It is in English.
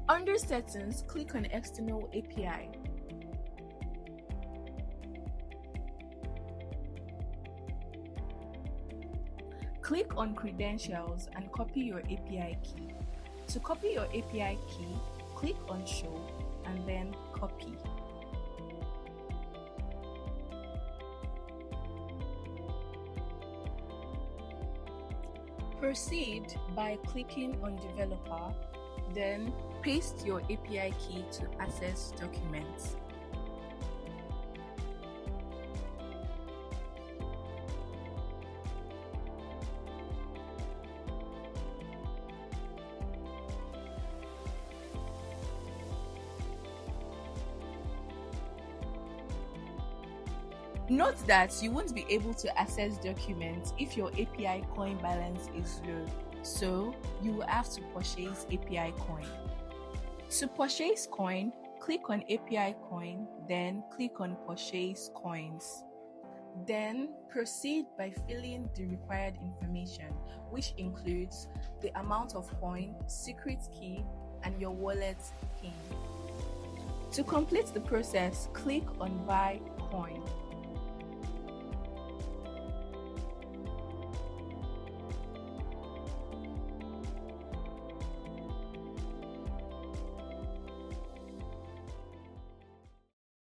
Under Settings, click on External API. Click on Credentials and copy your API key. To copy your API key, click on Show and then Copy. Proceed by clicking on Developer, then paste your API key to access documents. Note that you won't be able to access documents if your API coin balance is low, so you will have to purchase API coin. To purchase coin, click on API coin, then click on Purchase coins. Then proceed by filling the required information, which includes the amount of coin, secret key, and your wallet PIN. To complete the process, click on Buy Coin.